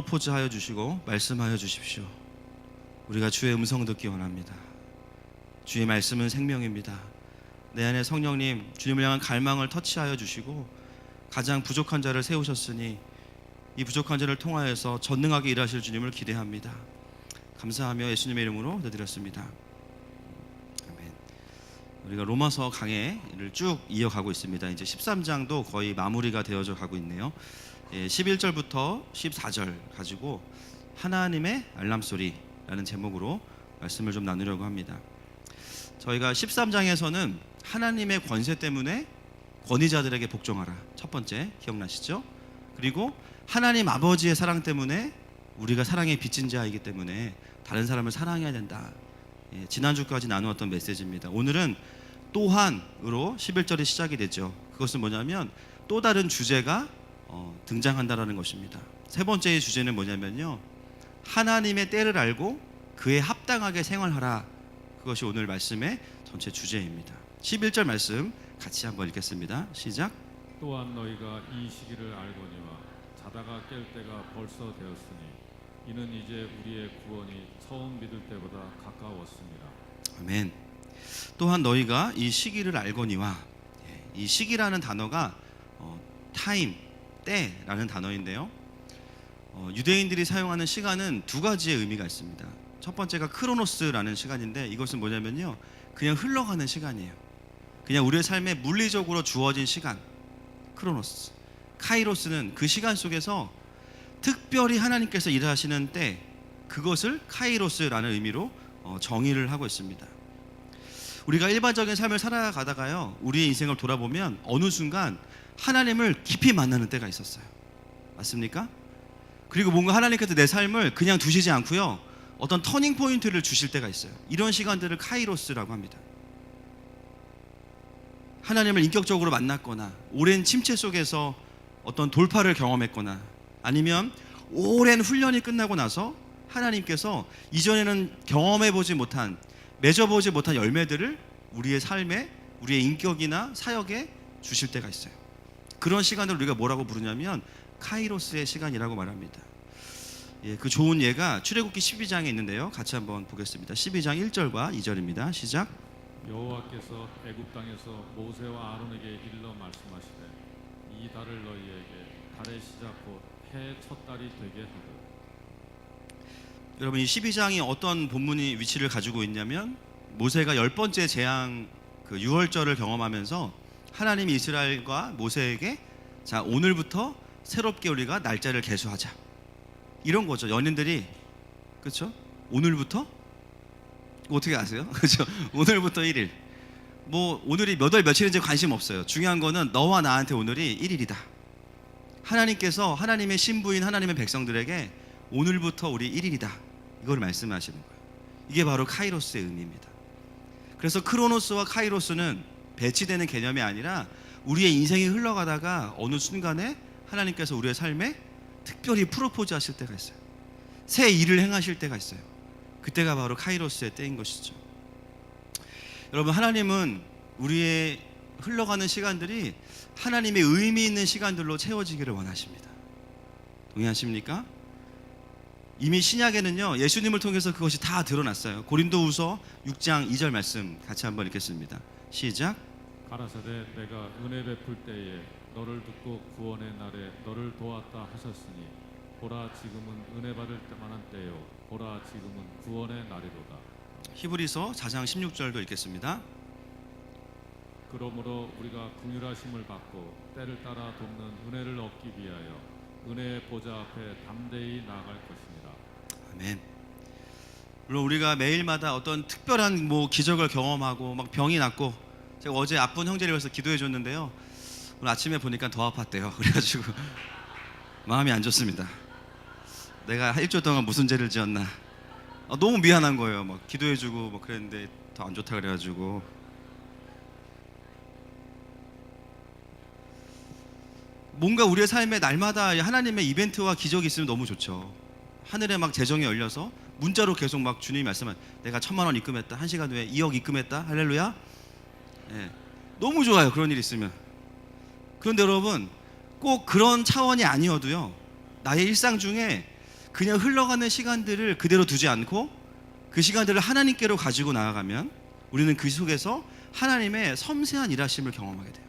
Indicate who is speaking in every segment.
Speaker 1: 프로포즈하여 주시고 말씀하여 주십시오. 우리가 주의 음성 듣기 원합니다. 주의 말씀은 생명입니다. 내 안에 성령님, 주님을 향한 갈망을 터치하여 주시고 가장 부족한 자를 세우셨으니 이 부족한 자를 통하여서 전능하게 일하실 주님을 기대합니다. 감사하며 예수님의 이름으로 드렸습니다. 아멘. 우리가 로마서 강해를 쭉 이어가고 있습니다. 이제 13장도 거의 마무리가 되어져 가고 있네요. 11절부터 14절 가지고 하나님의 알람소리라는 제목으로 말씀을 좀 나누려고 합니다. 저희가 13장에서는 하나님의 권세 때문에 권위자들에게 복종하라, 첫 번째 기억나시죠? 그리고 하나님 아버지의 사랑 때문에 우리가 사랑의 빚진 자이기 때문에 다른 사람을 사랑해야 된다. 지난주까지 나누었던 메시지입니다. 오늘은 또한으로 11절이 시작이 되죠. 그것은 뭐냐면 또 다른 주제가 등장한다라는 것입니다. 세 번째의 주제는 뭐냐면요, 하나님의 때를 알고 그에 합당하게 생활하라. 그것이 오늘 말씀의 전체 주제입니다. 11절 말씀 같이 한번 읽겠습니다. 시작.
Speaker 2: 또한 너희가 이 시기를 알거니와 자다가 깰 때가 벌써 되었으니 이는 이제 우리의 구원이 처음 믿을 때보다 가까웠습니다.
Speaker 1: 아멘. 또한 너희가 이 시기를 알거니와, 이 시기라는 단어가 타임, 때라는 단어인데요, 유대인들이 사용하는 시간은 두 가지의 의미가 있습니다. 첫 번째가 크로노스라는 시간인데 이것은 뭐냐면요, 그냥 흘러가는 시간이에요. 그냥 우리의 삶에 물리적으로 주어진 시간, 크로노스. 카이로스는 그 시간 속에서 특별히 하나님께서 일하시는 때, 그것을 카이로스라는 의미로 정의를 하고 있습니다. 우리가 일반적인 삶을 살아가다가요, 우리의 인생을 돌아보면 어느 순간 하나님을 깊이 만나는 때가 있었어요. 맞습니까? 그리고 뭔가 하나님께서 내 삶을 그냥 두시지 않고요, 어떤 터닝 포인트를 주실 때가 있어요. 이런 시간들을 카이로스라고 합니다. 하나님을 인격적으로 만났거나 오랜 침체 속에서 어떤 돌파를 경험했거나 아니면 오랜 훈련이 끝나고 나서 하나님께서 이전에는 경험해보지 못한, 맺어보지 못한 열매들을 우리의 삶에, 우리의 인격이나 사역에 주실 때가 있어요. 그런 시간을 우리가 뭐라고 부르냐면 카이로스의 시간이라고 말합니다. 그 좋은 예가 출애굽기 12장에 있는데요, 같이 한번 보겠습니다. 12장 1절과 2절입니다. 시작.
Speaker 2: 여호와께서 애굽 땅에서 모세와 아론에게 일러 말씀하시되 이 달을 너희에게 달의 시작 곧 해 첫 달이 되게 하되.
Speaker 1: 여러분, 이 12장이 어떤 본문이 위치를 가지고 있냐면, 모세가 10번째 재앙 그 유월절을 경험하면서 하나님이 이스라엘과 모세에게, 자, 오늘부터 새롭게 우리가 날짜를 계수하자, 이런 거죠. 연인들이, 그렇죠? 오늘부터? 어떻게 아세요? 그렇죠? 오늘부터 1일. 뭐 오늘이 몇 월 며칠인지 관심 없어요. 중요한 거는 너와 나한테 오늘이 1일이다. 하나님께서 하나님의 신부인 하나님의 백성들에게 오늘부터 우리 1일이다, 이걸 말씀하시는 거예요. 이게 바로 카이로스의 의미입니다. 그래서 크로노스와 카이로스는 배치되는 개념이 아니라 우리의 인생이 흘러가다가 어느 순간에 하나님께서 우리의 삶에 특별히 프로포즈 하실 때가 있어요. 새 일을 행하실 때가 있어요. 그때가 바로 카이로스의 때인 것이죠. 여러분, 하나님은 우리의 흘러가는 시간들이 하나님의 의미 있는 시간들로 채워지기를 원하십니다. 동의하십니까? 이미 신약에는요, 예수님을 통해서 그것이 다 드러났어요. 고린도후서 6장 2절 말씀 같이 한번 읽겠습니다. 시작.
Speaker 2: 가라사대 내가 은혜 베풀 때에 너를 듣고 구원의 날에 너를 도왔다 하셨으니 보라 지금은 은혜 받을 만한 때요 보라 지금은 구원의 날이로다.
Speaker 1: 히브리서 4장 16절도 읽겠습니다.
Speaker 2: 그러므로 우리가 긍휼하심을 받고 때를 따라 돕는 은혜를 얻기 위하여 은혜의 보좌 앞에 담대히 나아갈 것입니다.
Speaker 1: 아멘. 물론 우리가 매일마다 어떤 특별한 기적을 경험하고 막 병이 낫고, 제가 어제 아픈 형제를 위해서 기도해 줬는데요, 오늘 아침에 보니까 더 아팠대요. 그래가지고 마음이 안 좋습니다. 내가 일주일 동안 무슨 죄를 지었나, 너무 미안한 거예요. 막 기도해주고 막 그랬는데 더 안 좋다 그래가지고. 뭔가 우리의 삶에 날마다 하나님의 이벤트와 기적이 있으면 너무 좋죠. 하늘에 막 재정이 열려서 문자로 계속 막 주님이 말씀한, 내가 1,000만 원 입금했다, 1시간 후에 2억 입금했다, 할렐루야. 너무 좋아요, 그런 일이 있으면. 그런데 여러분, 꼭 그런 차원이 아니어도요, 나의 일상 중에 그냥 흘러가는 시간들을 그대로 두지 않고 그 시간들을 하나님께로 가지고 나아가면 우리는 그 속에서 하나님의 섬세한 일하심을 경험하게 돼요.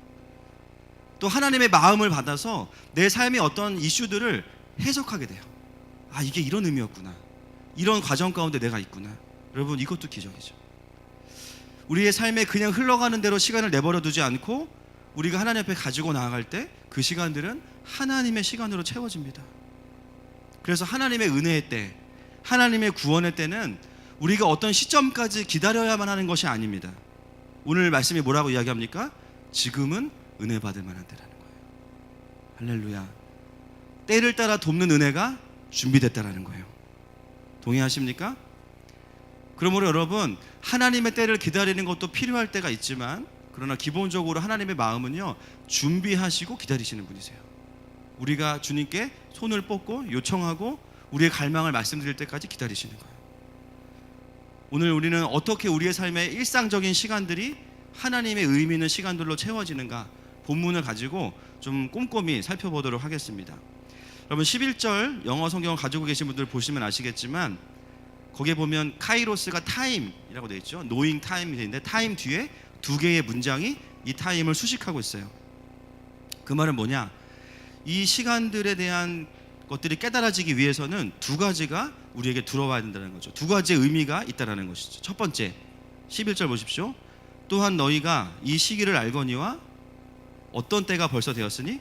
Speaker 1: 또 하나님의 마음을 받아서 내 삶의 어떤 이슈들을 해석하게 돼요. 아, 이게 이런 의미였구나. 이런 과정 가운데 내가 있구나. 여러분, 이것도 기적이죠. 우리의 삶에 그냥 흘러가는 대로 시간을 내버려 두지 않고 우리가 하나님 앞에 가지고 나아갈 때 그 시간들은 하나님의 시간으로 채워집니다. 그래서 하나님의 은혜의 때, 하나님의 구원의 때는 우리가 어떤 시점까지 기다려야만 하는 것이 아닙니다. 오늘 말씀이 뭐라고 이야기합니까? 지금은 은혜 받을 만한 때라는 거예요. 할렐루야. 때를 따라 돕는 은혜가 준비됐다라는 거예요. 동의하십니까? 그러므로 여러분, 하나님의 때를 기다리는 것도 필요할 때가 있지만, 그러나 기본적으로 하나님의 마음은요, 준비하시고 기다리시는 분이세요. 우리가 주님께 손을 뻗고 요청하고 우리의 갈망을 말씀드릴 때까지 기다리시는 거예요. 오늘 우리는 어떻게 우리의 삶의 일상적인 시간들이 하나님의 의미 있는 시간들로 채워지는가, 본문을 가지고 좀 꼼꼼히 살펴보도록 하겠습니다. 여러분, 11절 영어 성경을 가지고 계신 분들 보시면 아시겠지만, 거기에 보면 카이로스가 타임이라고 되어 있죠. 노잉 타임이 되어 있는데, 타임 뒤에 두 개의 문장이 이 타임을 수식하고 있어요. 그 말은 뭐냐? 이 시간들에 대한 것들이 깨달아지기 위해서는 두 가지가 우리에게 들어와야 된다는 거죠. 두 가지의 의미가 있다는 것이죠. 첫 번째, 11절 보십시오. 또한 너희가 이 시기를 알거니와 어떤 때가 벌써 되었으니,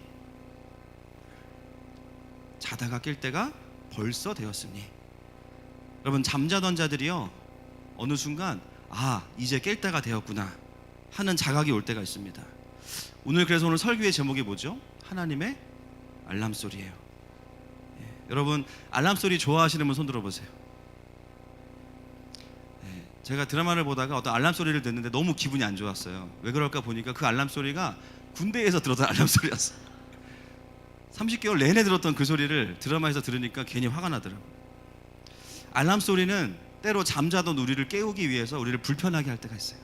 Speaker 1: 자다가 깰 때가 벌써 되었으니. 여러분, 잠자던 자들이요, 어느 순간 아, 이제 깰 때가 되었구나 하는 자각이 올 때가 있습니다. 그래서 오늘 설교의 제목이 뭐죠? 하나님의 알람 소리예요. 여러분, 알람 소리 좋아하시는 분 손 들어보세요. 제가 드라마를 보다가 어떤 알람 소리를 듣는데 너무 기분이 안 좋았어요. 왜 그럴까 보니까 그 알람 소리가 군대에서 들었던 알람 소리였어요. 30개월 내내 들었던 그 소리를 드라마에서 들으니까 괜히 화가 나더라고요. 알람 소리는 때로 잠자던 우리를 깨우기 위해서 우리를 불편하게 할 때가 있어요.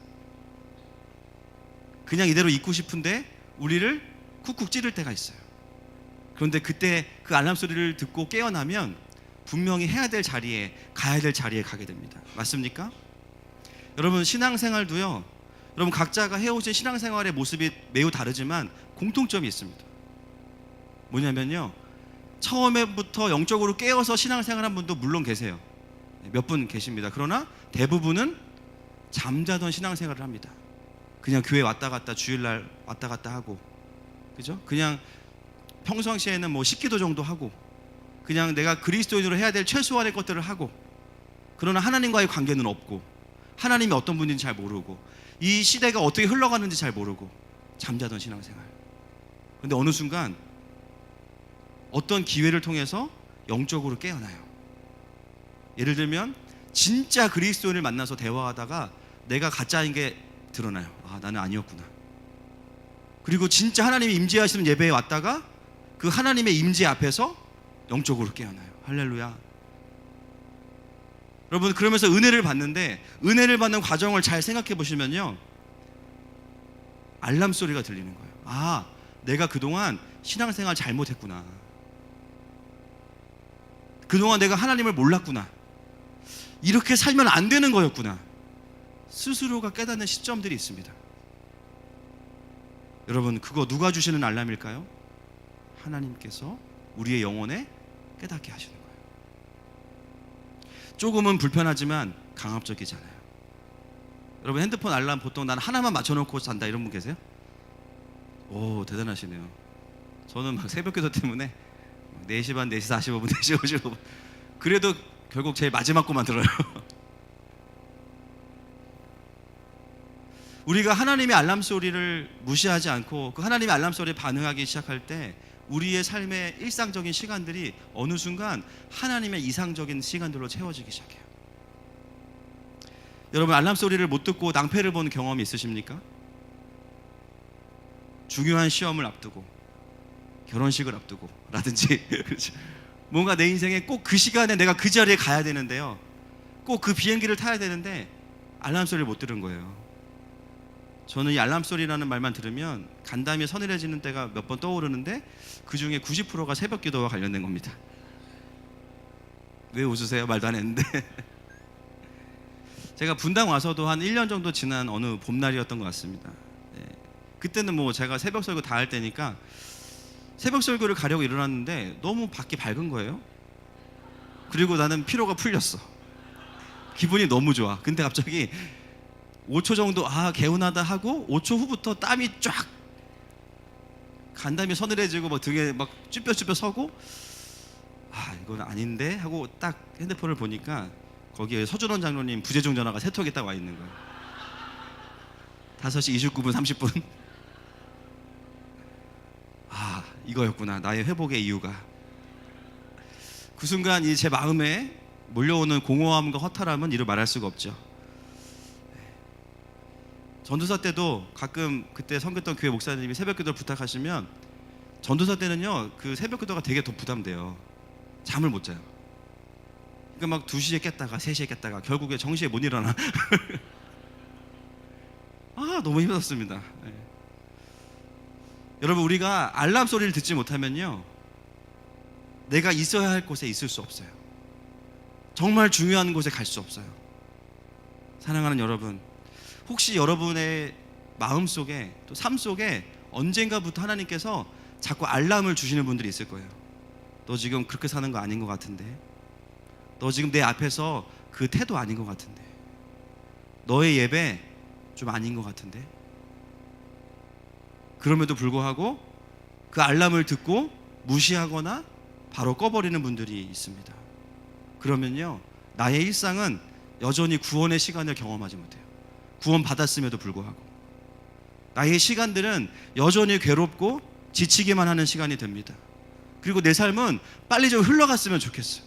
Speaker 1: 그냥 이대로 있고 싶은데 우리를 쿡쿡 찌를 때가 있어요. 그런데 그때 그 알람 소리를 듣고 깨어나면 분명히 해야 될 자리에, 가야 될 자리에 가게 됩니다. 맞습니까? 여러분, 신앙생활도요, 여러분 각자가 해오신 신앙생활의 모습이 매우 다르지만 공통점이 있습니다. 뭐냐면요, 처음에부터 영적으로 깨어서 신앙생활한 분도 물론 계세요. 몇 분 계십니다. 그러나 대부분은 잠자던 신앙생활을 합니다. 그냥 교회 왔다 갔다, 주일날 왔다 갔다 하고, 그죠? 그냥 평상시에는 뭐 10기도 정도 하고, 그냥 내가 그리스도인으로 해야 될 최소한의 것들을 하고, 그러나 하나님과의 관계는 없고, 하나님이 어떤 분인지 잘 모르고, 이 시대가 어떻게 흘러가는지 잘 모르고 잠자던 신앙생활. 그런데 어느 순간 어떤 기회를 통해서 영적으로 깨어나요. 예를 들면 진짜 그리스도인을 만나서 대화하다가 내가 가짜인 게 드러나요. 아, 나는 아니었구나. 그리고 진짜 하나님이 임재하시는 예배에 왔다가 그 하나님의 임재 앞에서 영적으로 깨어나요. 할렐루야. 여러분, 그러면서 은혜를 받는데, 은혜를 받는 과정을 잘 생각해 보시면요, 알람 소리가 들리는 거예요. 아, 내가 그동안 신앙생활 잘못했구나. 그동안 내가 하나님을 몰랐구나. 이렇게 살면 안 되는 거였구나. 스스로가 깨닫는 시점들이 있습니다. 여러분, 그거 누가 주시는 알람일까요? 하나님께서 우리의 영혼에 깨닫게 하시는 거예요. 조금은 불편하지만 강압적이잖아요. 여러분, 핸드폰 알람 보통 난 하나만 맞춰놓고 잔다 이런 분 계세요? 오, 대단하시네요. 저는 막 새벽기도 때문에 4시 반, 4시 45분, 4시 55분, 그래도 결국 제일 마지막 것만 들어요. 우리가 하나님의 알람 소리를 무시하지 않고 그 하나님의 알람 소리에 반응하기 시작할 때 우리의 삶의 일상적인 시간들이 어느 순간 하나님의 이상적인 시간들로 채워지기 시작해요. 여러분, 알람 소리를 못 듣고 낭패를 본 경험이 있으십니까? 중요한 시험을 앞두고, 결혼식을 앞두고 라든지 그렇죠. 뭔가 내 인생에 꼭 그 시간에 내가 그 자리에 가야 되는데요, 꼭 그 비행기를 타야 되는데 알람 소리를 못 들은 거예요. 저는 이 알람 소리라는 말만 들으면 간담이 서늘해지는 때가 몇 번 떠오르는데 그 중에 90%가 새벽 기도와 관련된 겁니다. 왜 웃으세요? 말도 안 했는데. 제가 분당 와서도 한 1년 정도 지난 어느 봄날이었던 것 같습니다. 예. 그때는 뭐 제가 새벽 설교 다 할 때니까 새벽 설교를 가려고 일어났는데 너무 밖이 밝은 거예요. 그리고 나는 피로가 풀렸어. 기분이 너무 좋아. 근데 갑자기 5초 정도 개운하다 하고 5초 후부터 땀이 쫙 간담이 서늘해지고 막 등에 막 쭈뼛쭈뼛 서고 이건 아닌데 하고 딱 핸드폰을 보니까 거기에 서준원 장로님 부재중 전화가 3통이 딱 와 있는 거예요. 5시 29분 30분. 이거였구나. 나의 회복의 이유가. 그 순간 이 제 마음에 몰려오는 공허함과 허탈함은 이루 말할 수가 없죠. 전도사 때도 가끔 그때 섬겼던 교회 목사님이 새벽기도를 부탁하시면 전도사 때는요 그 새벽기도가 되게 더 부담돼요. 잠을 못 자요. 그러니까 막 2시에 깼다가 3시에 깼다가 결국에 정시에 못 일어나. 너무 힘들었습니다. 네. 여러분, 우리가 알람 소리를 듣지 못하면요 내가 있어야 할 곳에 있을 수 없어요. 정말 중요한 곳에 갈 수 없어요. 사랑하는 여러분, 혹시 여러분의 마음속에 또 삶 속에 언젠가부터 하나님께서 자꾸 알람을 주시는 분들이 있을 거예요. 너 지금 그렇게 사는 거 아닌 것 같은데, 너 지금 내 앞에서 그 태도 아닌 것 같은데, 너의 예배 좀 아닌 것 같은데. 그럼에도 불구하고 그 알람을 듣고 무시하거나 바로 꺼버리는 분들이 있습니다. 그러면요 나의 일상은 여전히 구원의 시간을 경험하지 못해요. 구원 받았음에도 불구하고 나의 시간들은 여전히 괴롭고 지치기만 하는 시간이 됩니다. 그리고 내 삶은 빨리 좀 흘러갔으면 좋겠어요.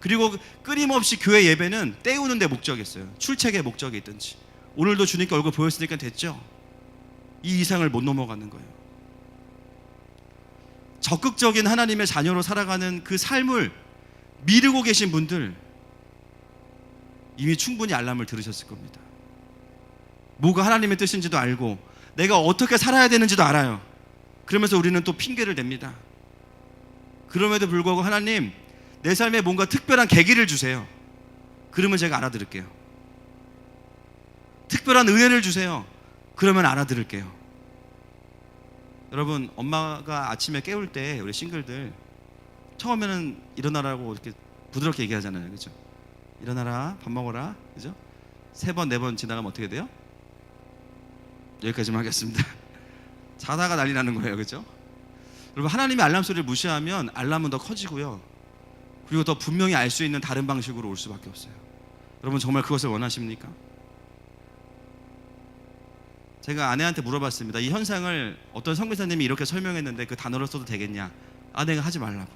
Speaker 1: 그리고 끊임없이 교회 예배는 때우는 데 목적이었어요. 출첵의 목적이 있든지. 오늘도 주님께 얼굴 보였으니까 됐죠. 이 이상을 못 넘어가는 거예요. 적극적인 하나님의 자녀로 살아가는 그 삶을 미루고 계신 분들 이미 충분히 알람을 들으셨을 겁니다. 뭐가 하나님의 뜻인지도 알고 내가 어떻게 살아야 되는지도 알아요. 그러면서 우리는 또 핑계를 댑니다. 그럼에도 불구하고 하나님, 내 삶에 뭔가 특별한 계기를 주세요. 그러면 제가 알아들을게요. 특별한 은혜를 주세요. 그러면 알아들을게요. 여러분, 엄마가 아침에 깨울 때 우리 싱글들 처음에는 일어나라고 이렇게 부드럽게 얘기하잖아요. 그죠? 일어나라, 밥 먹어라. 그죠? 3번, 4번 지나가면 어떻게 돼요? 여기까지만 하겠습니다. 자다가 난리 나는 거예요. 그죠? 여러분, 하나님의 알람 소리를 무시하면 알람은 더 커지고요. 그리고 더 분명히 알 수 있는 다른 방식으로 올 수밖에 없어요. 여러분, 정말 그것을 원하십니까? 제가 아내한테 물어봤습니다. 이 현상을 어떤 선교사님이 이렇게 설명했는데 그 단어를 써도 되겠냐? 아내가 하지 말라고.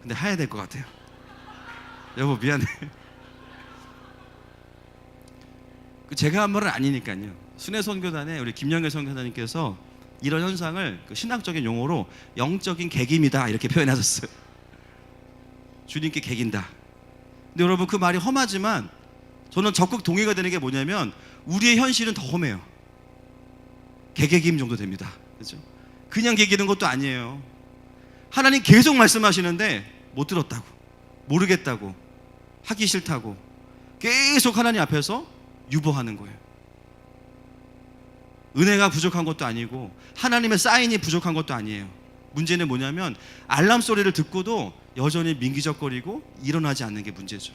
Speaker 1: 근데 해야 될 것 같아요. 여보, 미안해. 제가 한 말은 아니니까요. 순회선교단에 우리 김영애 선교사님께서 이런 현상을 그 신학적인 용어로 영적인 개김이다 이렇게 표현하셨어요. 주님께 개긴다. 근데 여러분, 그 말이 험하지만 저는 적극 동의가 되는 게 뭐냐면 우리의 현실은 더 험해요. 개개김 정도 됩니다. 그렇죠? 그냥 개기는 것도 아니에요. 하나님 계속 말씀하시는데 못 들었다고, 모르겠다고, 하기 싫다고 계속 하나님 앞에서 유보하는 거예요. 은혜가 부족한 것도 아니고 하나님의 사인이 부족한 것도 아니에요. 문제는 뭐냐면 알람 소리를 듣고도 여전히 민기적거리고 일어나지 않는 게 문제죠.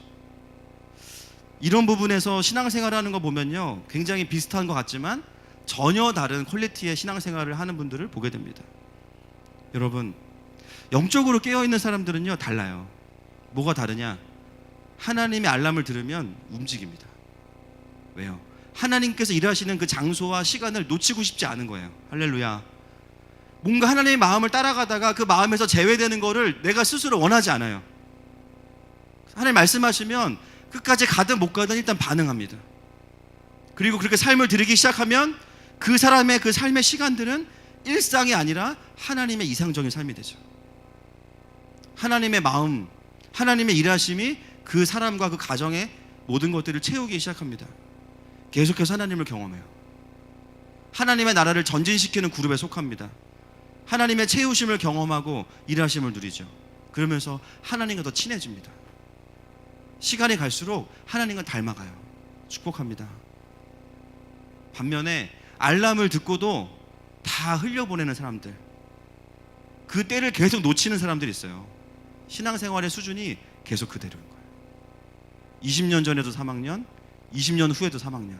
Speaker 1: 이런 부분에서 신앙생활을 하는 거 보면요 굉장히 비슷한 것 같지만 전혀 다른 퀄리티의 신앙생활을 하는 분들을 보게 됩니다. 여러분, 영적으로 깨어있는 사람들은요 달라요. 뭐가 다르냐? 하나님의 알람을 들으면 움직입니다. 왜요? 하나님께서 일하시는 그 장소와 시간을 놓치고 싶지 않은 거예요. 할렐루야. 뭔가 하나님의 마음을 따라가다가 그 마음에서 제외되는 거를 내가 스스로 원하지 않아요. 하나님 말씀하시면 끝까지 가든 못 가든 일단 반응합니다. 그리고 그렇게 삶을 들이기 시작하면 그 사람의 그 삶의 시간들은 일상이 아니라 하나님의 이상적인 삶이 되죠. 하나님의 마음, 하나님의 일하심이 그 사람과 그 가정의 모든 것들을 채우기 시작합니다. 계속해서 하나님을 경험해요. 하나님의 나라를 전진시키는 그룹에 속합니다. 하나님의 채우심을 경험하고 일하심을 누리죠. 그러면서 하나님과 더 친해집니다. 시간이 갈수록 하나님과 닮아가요. 축복합니다. 반면에 알람을 듣고도 다 흘려보내는 사람들, 그 때를 계속 놓치는 사람들이 있어요. 신앙생활의 수준이 계속 그대로인 거예요. 20년 전에도 3학년, 20년 후에도 3학년.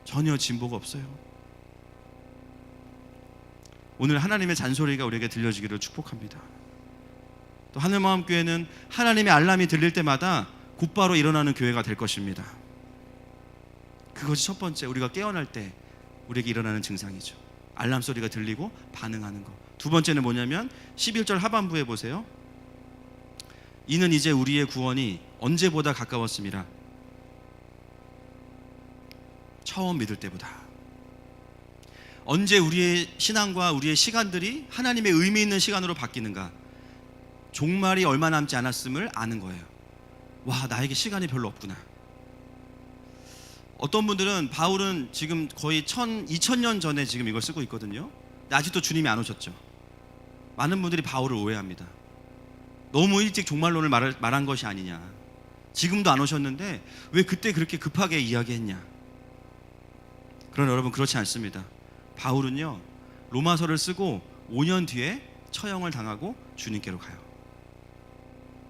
Speaker 1: 전혀 진보가 없어요. 오늘 하나님의 잔소리가 우리에게 들려지기를 축복합니다. 또 하늘마음교회는 하나님의 알람이 들릴 때마다 곧바로 일어나는 교회가 될 것입니다. 그것이 첫 번째, 우리가 깨어날 때 우리에게 일어나는 증상이죠. 알람 소리가 들리고 반응하는 것. 두 번째는 뭐냐면 11절 하반부에 보세요. 이는 이제 우리의 구원이 언제보다 가까웠습니다. 처음 믿을 때보다. 언제 우리의 신앙과 우리의 시간들이 하나님의 의미 있는 시간으로 바뀌는가? 종말이 얼마 남지 않았음을 아는 거예요. 와, 나에게 시간이 별로 없구나. 어떤 분들은 바울은 지금 거의 2000년 전에 지금 이걸 쓰고 있거든요. 근데 아직도 주님이 안 오셨죠. 많은 분들이 바울을 오해합니다. 너무 일찍 종말론을 말한 것이 아니냐. 지금도 안 오셨는데 왜 그때 그렇게 급하게 이야기했냐. 그러나 여러분, 그렇지 않습니다. 바울은요, 로마서를 쓰고 5년 뒤에 처형을 당하고 주님께로 가요.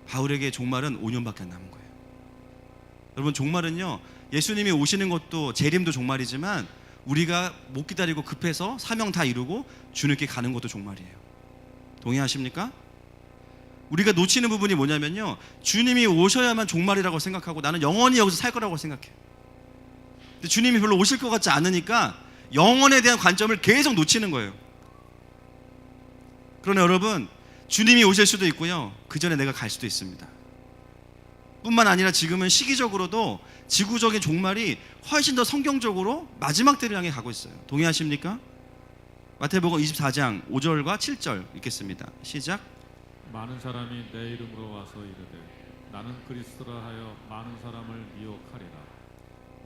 Speaker 1: 바울에게 종말은 5년밖에 안 남은 거예요. 여러분, 종말은요, 예수님이 오시는 것도 재림도 종말이지만 우리가 못 기다리고 급해서 사명 다 이루고 주님께 가는 것도 종말이에요. 동의하십니까? 우리가 놓치는 부분이 뭐냐면요, 주님이 오셔야만 종말이라고 생각하고 나는 영원히 여기서 살 거라고 생각해요. 근데 주님이 별로 오실 것 같지 않으니까 영원에 대한 관점을 계속 놓치는 거예요. 그러나 여러분, 주님이 오실 수도 있고요, 그 전에 내가 갈 수도 있습니다. 뿐만 아니라 지금은 시기적으로도 지구적인 종말이 훨씬 더 성경적으로 마지막 때를 향해 가고 있어요. 동의하십니까? 마태복음 24장 5절과 7절 읽겠습니다. 시작.
Speaker 2: 많은 사람이 내 이름으로 와서 이르되 나는 그리스도라 하여 많은 사람을 미혹하리라.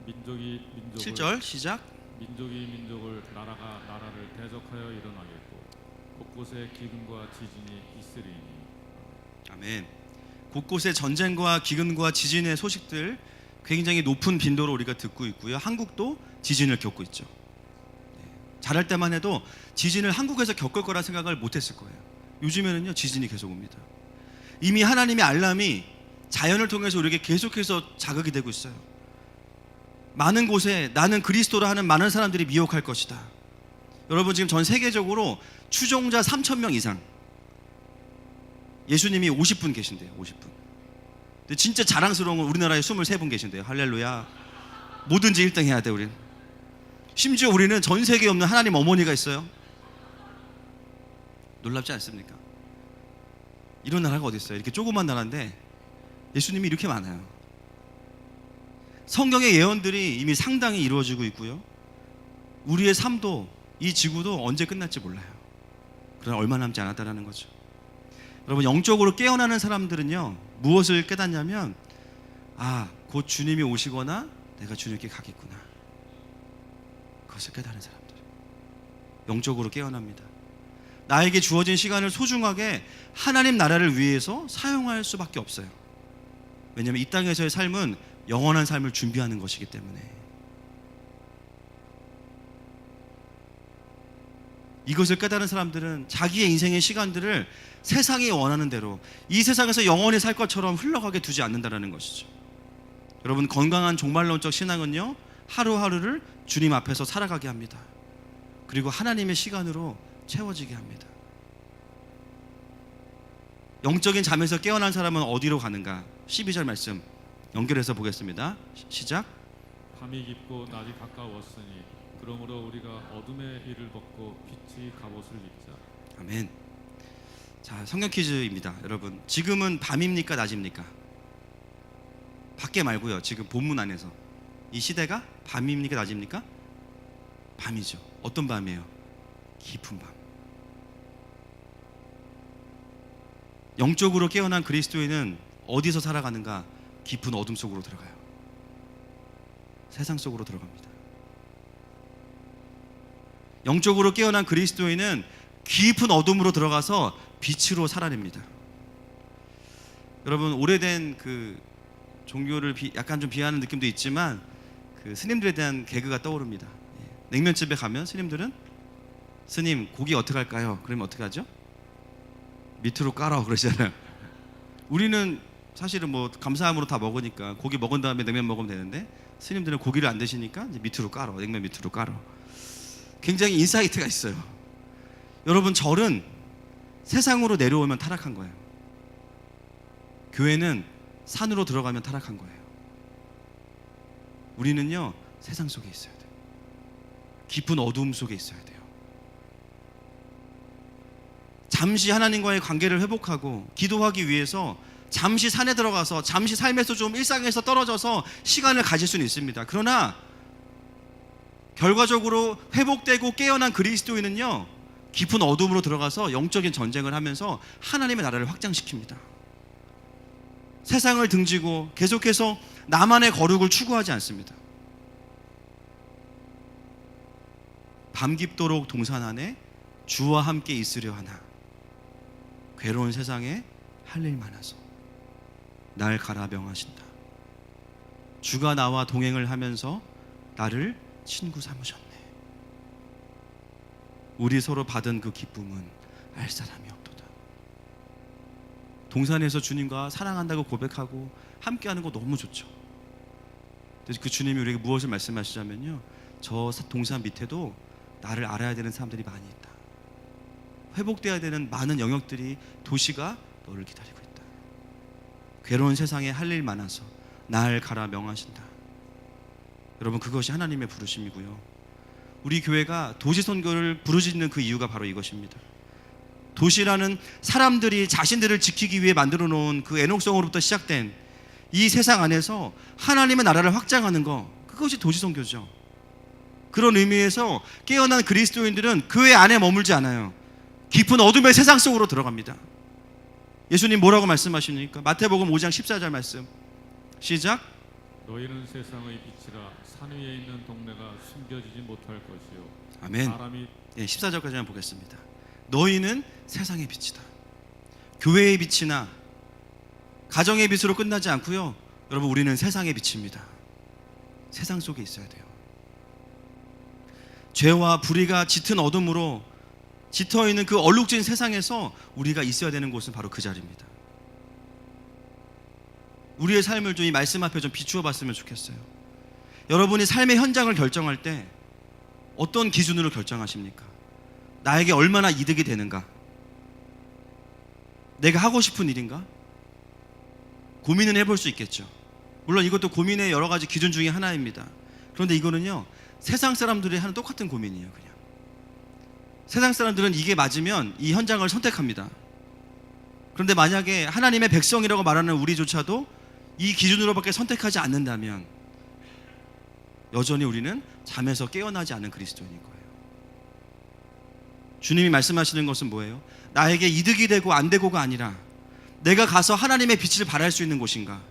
Speaker 2: 민족이 민족을
Speaker 1: 7절 시작.
Speaker 2: 민족이 민족을 나라가 나라를 대적하여 일어나겠고 곳곳에 기근과 지진이 있으리니.
Speaker 1: 아멘. 곳곳에 전쟁과 기근과 지진의 소식들 굉장히 높은 빈도로 우리가 듣고 있고요. 한국도 지진을 겪고 있죠. 자랄 때만 해도 지진을 한국에서 겪을 거라 생각을 못했을 거예요. 요즘에는요, 지진이 계속 옵니다. 이미 하나님의 알람이 자연을 통해서 우리에게 계속해서 자극이 되고 있어요. 많은 곳에 나는 그리스도라 하는 많은 사람들이 미혹할 것이다. 여러분, 지금 전 세계적으로 추종자 3,000명 이상, 예수님이 50분 계신대요. 50분. 근데 진짜 자랑스러운 건 우리나라에 23분 계신대요. 할렐루야. 뭐든지 1등 해야 돼, 우리는. 심지어 우리는 전 세계에 없는 하나님 어머니가 있어요. 놀랍지 않습니까? 이런 나라가 어디 있어요? 이렇게 조그만 나라인데 예수님이 이렇게 많아요. 성경의 예언들이 이미 상당히 이루어지고 있고요. 우리의 삶도, 이 지구도 언제 끝날지 몰라요. 그러나 얼마 남지 않았다라는 거죠. 여러분, 영적으로 깨어나는 사람들은요, 무엇을 깨닫냐면, 곧 주님이 오시거나 내가 주님께 가겠구나. 그것을 깨닫는 사람들, 영적으로 깨어납니다. 나에게 주어진 시간을 소중하게 하나님 나라를 위해서 사용할 수밖에 없어요. 왜냐하면 이 땅에서의 삶은 영원한 삶을 준비하는 것이기 때문에. 이것을 깨달은 사람들은 자기의 인생의 시간들을 세상이 원하는 대로, 이 세상에서 영원히 살 것처럼 흘러가게 두지 않는다는 것이죠. 여러분, 건강한 종말론적 신앙은요, 하루하루를 주님 앞에서 살아가게 합니다. 그리고 하나님의 시간으로 채워지게 합니다. 영적인 잠에서 깨어난 사람은 어디로 가는가? 12절 말씀 연결해서 보겠습니다. 시작.
Speaker 2: 밤이 깊고 낮이 가까웠으니 그러므로 우리가 어둠의 일을 벗고 빛이 갑옷을 입자.
Speaker 1: 아멘. 자, 성경 퀴즈입니다. 여러분, 지금은 밤입니까 낮입니까? 밖에 말고요, 지금 본문 안에서 이 시대가 밤입니까 낮입니까? 밤이죠. 어떤 밤이에요? 깊은 밤. 영적으로 깨어난 그리스도인은 어디서 살아가는가? 깊은 어둠 속으로 들어가요. 세상 속으로 들어갑니다. 영적으로 깨어난 그리스도인은 깊은 어둠으로 들어가서 빛으로 살아냅니다. 여러분, 오래된 그 종교를 약간 좀 비하하는 느낌도 있지만 그 스님들에 대한 개그가 떠오릅니다. 냉면집에 가면 스님들은 스님 고기 어떻게 할까요? 그러면 어떻게 하죠? 밑으로 깔아 그러잖아요. 우리는 사실은 뭐 감사함으로 다 먹으니까 고기 먹은 다음에 냉면 먹으면 되는데 스님들은 고기를 안 드시니까 이제 밑으로 깔아, 냉면 밑으로 깔아. 굉장히 인사이트가 있어요. 여러분, 절은 세상으로 내려오면 타락한 거예요. 교회는 산으로 들어가면 타락한 거예요. 우리는요, 세상 속에 있어야 돼요. 깊은 어두움 속에 있어야 돼요. 잠시 하나님과의 관계를 회복하고 기도하기 위해서 잠시 산에 들어가서 잠시 삶에서 좀 일상에서 떨어져서 시간을 가질 수는 있습니다. 그러나 결과적으로 회복되고 깨어난 그리스도인은요, 깊은 어둠으로 들어가서 영적인 전쟁을 하면서 하나님의 나라를 확장시킵니다. 세상을 등지고 계속해서 나만의 거룩을 추구하지 않습니다. 밤 깊도록 동산 안에 주와 함께 있으려 하나 괴로운 세상에 할 일 많아서 날 가라 명하신다. 주가 나와 동행을 하면서 나를 친구 삼으셨네. 우리 서로 받은 그 기쁨은 알 사람이 없도다. 동산에서 주님과 사랑한다고 고백하고 함께하는 거 너무 좋죠. 그래서 그 주님이 우리에게 무엇을 말씀하시자면요, 저 동산 밑에도 나를 알아야 되는 사람들이 많이 있다. 회복돼야 되는 많은 영역들이, 도시가 너를 기다리고 있다. 괴로운 세상에 할 일 많아서 날 가라 명하신다. 여러분, 그것이 하나님의 부르심이고요. 우리 교회가 도시 선교를 부르짖는 그 이유가 바로 이것입니다. 도시라는 사람들이 자신들을 지키기 위해 만들어 놓은 그 애녹성으로부터 시작된 이 세상 안에서 하나님의 나라를 확장하는 것, 그것이 도시 선교죠. 그런 의미에서 깨어난 그리스도인들은 교회 안에 머물지 않아요. 깊은 어둠의 세상 속으로 들어갑니다. 예수님 뭐라고 말씀하십니까? 마태복음 5장 14절 말씀 시작.
Speaker 2: 너희는 세상의 빛이라 산 위에 있는 동네가 숨겨지지 못할 것이요.
Speaker 1: 아멘.
Speaker 2: 사람이
Speaker 1: 14절까지만 보겠습니다. 너희는 세상의 빛이다. 교회의 빛이나 가정의 빛으로 끝나지 않고요. 여러분, 우리는 세상의 빛입니다. 세상 속에 있어야 돼요. 죄와 불의가 짙은 어둠으로 짙어있는 그 얼룩진 세상에서 우리가 있어야 되는 곳은 바로 그 자리입니다. 우리의 삶을 좀 이 말씀 앞에 좀 비추어 봤으면 좋겠어요. 여러분이 삶의 현장을 결정할 때 어떤 기준으로 결정하십니까? 나에게 얼마나 이득이 되는가? 내가 하고 싶은 일인가? 고민은 해볼 수 있겠죠. 물론 이것도 고민의 여러 가지 기준 중에 하나입니다. 그런데 이거는요, 세상 사람들이 하는 똑같은 고민이에요. 그냥 세상 사람들은 이게 맞으면 이 현장을 선택합니다. 그런데 만약에 하나님의 백성이라고 말하는 우리조차도 이 기준으로밖에 선택하지 않는다면 여전히 우리는 잠에서 깨어나지 않은 그리스도인인 거예요. 주님이 말씀하시는 것은 뭐예요? 나에게 이득이 되고 안 되고가 아니라 내가 가서 하나님의 빛을 발할 수 있는 곳인가,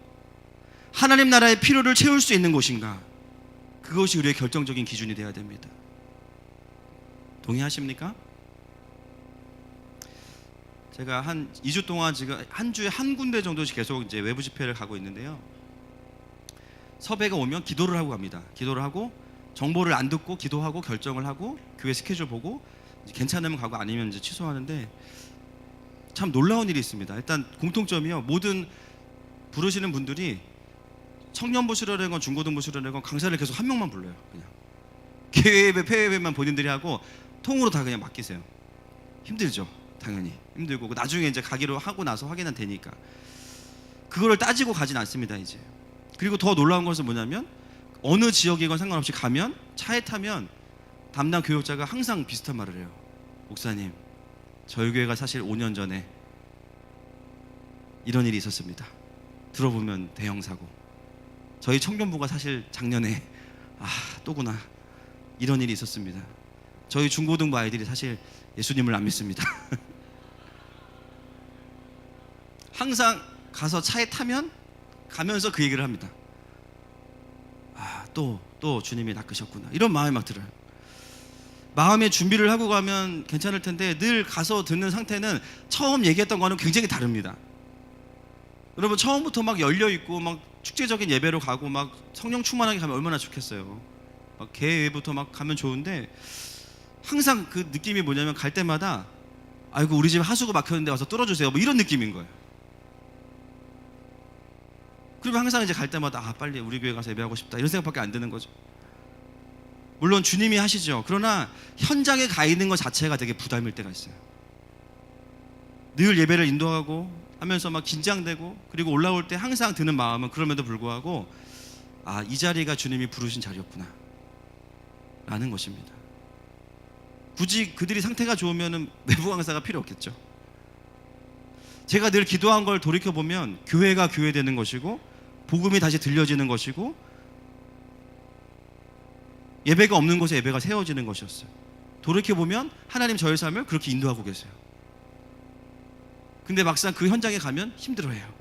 Speaker 1: 하나님 나라의 필요를 채울 수 있는 곳인가, 그것이 우리의 결정적인 기준이 되어야 됩니다. 동의하십니까? 제가 한 2주 동안 지금 한 주에 한 군데 정도씩 계속 이제 외부 집회를 가고 있는데요. 섭외가 오면 기도를 하고 갑니다. 기도를 하고 정보를 안 듣고 기도하고 결정을 하고 교회 스케줄 보고 괜찮으면 가고 아니면 이제 취소하는데 참 놀라운 일이 있습니다. 일단 공통점이요. 모든 부르시는 분들이 청년부 수련회건 중고등부 수련회건 강사를 계속 한 명만 불러요. 그냥 계획 폐회만 본인들이 하고 통으로 다 그냥 맡기세요. 힘들죠. 당연히 힘들고 나중에 이제 가기로 하고 나서 확인은 되니까 그거를 따지고 가진 않습니다. 이제 그리고 더 놀라운 것은 뭐냐면 어느 지역이건 상관없이 가면 차에 타면 담당 교육자가 항상 비슷한 말을 해요. 목사님, 저희 교회가 사실 5년 전에 이런 일이 있었습니다. 들어보면 대형 사고. 저희 청년부가 사실 작년에 또구나 이런 일이 있었습니다. 저희 중고등부 아이들이 사실 예수님을 안 믿습니다. 항상 가서 차에 타면 가면서 그 얘기를 합니다. 또 주님이 낚으셨구나 이런 마음이 막 들어요. 마음의 준비를 하고 가면 괜찮을 텐데 늘 가서 듣는 상태는 처음 얘기했던 거는 굉장히 다릅니다. 여러분, 처음부터 막 열려있고 막 축제적인 예배로 가고 막 성령 충만하게 가면 얼마나 좋겠어요. 막 개회부터 막 가면 좋은데 항상 그 느낌이 뭐냐면 갈 때마다 아이고 우리 집 하수구 막혔는데 와서 뚫어주세요 뭐 이런 느낌인 거예요. 그리고 항상 이제 갈 때마다 아 빨리 우리 교회 가서 예배하고 싶다 이런 생각밖에 안 드는 거죠. 물론 주님이 하시죠. 그러나 현장에 가 있는 것 자체가 되게 부담일 때가 있어요. 늘 예배를 인도하고 하면서 막 긴장되고 그리고 올라올 때 항상 드는 마음은 그럼에도 불구하고 아, 이 자리가 주님이 부르신 자리였구나 라는 것입니다. 굳이 그들이 상태가 좋으면 외부 강사가 필요 없겠죠. 제가 늘 기도한 걸 돌이켜보면 교회가 교회되는 것이고 복음이 다시 들려지는 것이고 예배가 없는 곳에 예배가 세워지는 것이었어요. 돌이켜보면 하나님 저의 삶을 그렇게 인도하고 계세요. 근데 막상 그 현장에 가면 힘들어해요.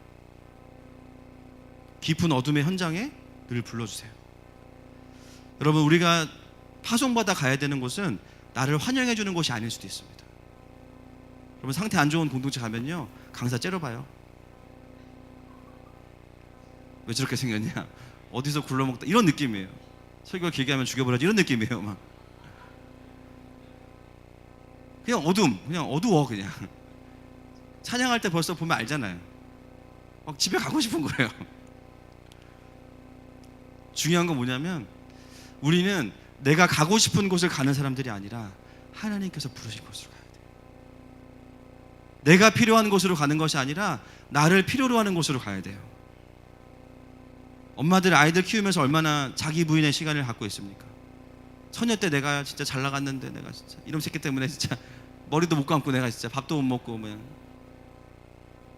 Speaker 1: 깊은 어둠의 현장에 늘 불러주세요. 여러분, 우리가 파송받아 가야 되는 곳은 나를 환영해 주는 곳이 아닐 수도 있습니다. 여러분, 상태 안 좋은 공동체 가면요 강사 째려봐요. 왜 저렇게 생겼냐, 어디서 굴러먹다, 이런 느낌이에요. 설교가 길게 하면 죽여버려야지 이런 느낌이에요. 막 그냥 어둠, 그냥 어두워. 그냥 찬양할 때 벌써 보면 알잖아요. 막 집에 가고 싶은 거예요. 중요한 건 뭐냐면 우리는 내가 가고 싶은 곳을 가는 사람들이 아니라 하나님께서 부르신 곳으로 가야 돼요. 내가 필요한 곳으로 가는 것이 아니라 나를 필요로 하는 곳으로 가야 돼요. 엄마들 아이들 키우면서 얼마나 자기 부인의 시간을 갖고 있습니까? 처녀 때 내가 진짜 잘 나갔는데 내가 진짜 이런 새끼 때문에 진짜 머리도 못 감고 내가 진짜 밥도 못 먹고 그냥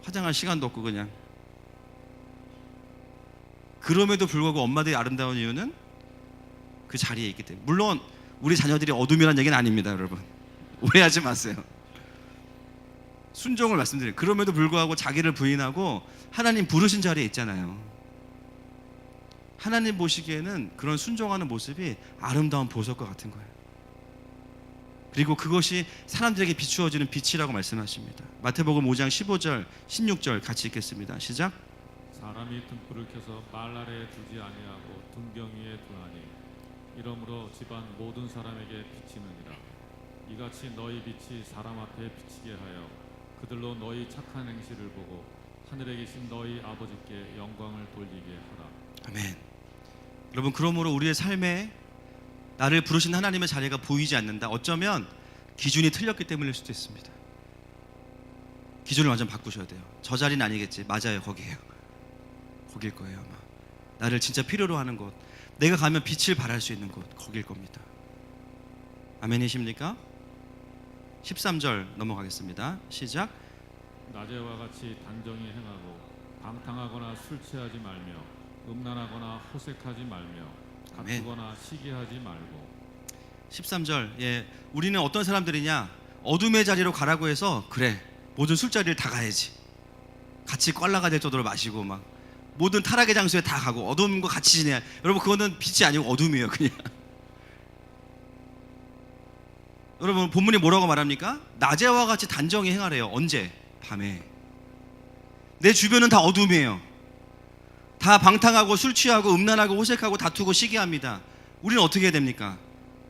Speaker 1: 화장할 시간도 없고 그냥. 그럼에도 불구하고 엄마들이 아름다운 이유는 그 자리에 있기 때문에. 물론 우리 자녀들이 어둠이라는 얘기는 아닙니다, 여러분. 오해하지 마세요. 순종을 말씀드려요. 그럼에도 불구하고 자기를 부인하고 하나님 부르신 자리에 있잖아요. 하나님 보시기에는 그런 순종하는 모습이 아름다운 보석과 같은 거예요. 그리고 그것이 사람들에게 비추어지는 빛이라고 말씀하십니다. 마태복음 5장 15절 16절 같이 읽겠습니다. 시작.
Speaker 2: 사람이 등불을 켜서 말 아래에 두지 아니하고 등경 위에 두나니 이러므로 집안 모든 사람에게 비치느니라. 이같이 너희 빛이 사람 앞에 비치게 하여 그들로 너희 착한 행실을 보고 하늘에 계신 너희 아버지께 영광을 돌리게 하라.
Speaker 1: 아멘. 여러분, 그러므로 우리의 삶에 나를 부르신 하나님의 자리가 보이지 않는다. 어쩌면 기준이 틀렸기 때문일 수도 있습니다. 기준을 완전 바꾸셔야 돼요. 저 자리는 아니겠지. 맞아요, 거기에요. 거길 거예요 아마. 나를 진짜 필요로 하는 곳, 내가 가면 빛을 발할 수 있는 곳, 거길 겁니다. 아멘이십니까? 13절 넘어가겠습니다. 시작.
Speaker 2: 낮에와 같이 단정히 행하고 방탕하거나 술 취하지 말며 음란하거나 호색하지 말며 다투거나 시기하지 말고.
Speaker 1: 13절. 예, 우리는 어떤 사람들이냐, 어둠의 자리로 가라고 해서 그래 모든 술자리를 다 가야지, 같이 꽐라가 될 정도로 마시고 막 모든 타락의 장소에 다 가고 어둠과 같이 지내야. 여러분, 그거는 빛이 아니고 어둠이에요 그냥. 여러분, 본문이 뭐라고 말합니까? 낮에와 같이 단정히 행하래요. 언제? 밤에. 내 주변은 다 어둠이에요. 다 방탕하고 술 취하고 음란하고 호색하고 다투고 시기합니다. 우리는 어떻게 해야 됩니까?